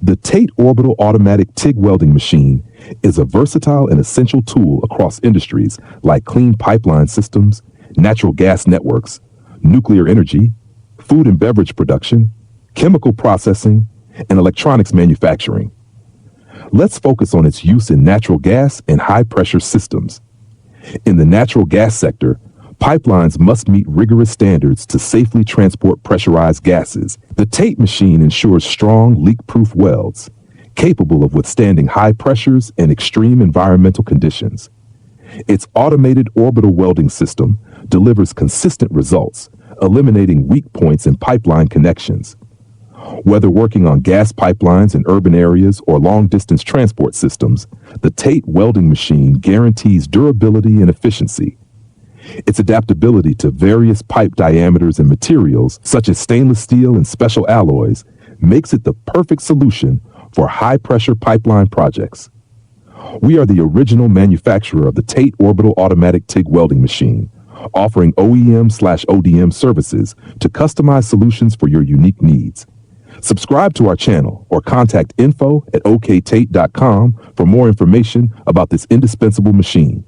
The TATE Orbital Automatic TIG Welding Machine is a versatile and essential tool across industries like clean pipeline systems, natural gas networks, nuclear energy, food and beverage production, chemical processing, and electronics manufacturing. Let's focus on its use in natural gas and high-pressure systems. In the natural gas sector, pipelines must meet rigorous standards to safely transport pressurized gases. The TATE machine ensures strong, leak-proof welds, capable of withstanding high pressures and extreme environmental conditions. Its automated orbital welding system delivers consistent results, eliminating weak points in pipeline connections. Whether working on gas pipelines in urban areas or long-distance transport systems, the TATE welding machine guarantees durability and efficiency. Its adaptability to various pipe diameters and materials, such as stainless steel and special alloys, makes it the perfect solution for high-pressure pipeline projects. We are the original manufacturer of the TATE Orbital Automatic TIG Welding Machine, offering OEM/ODM services to customize solutions for your unique needs. Subscribe to our channel or contact info@oktate.com for more information about this indispensable machine.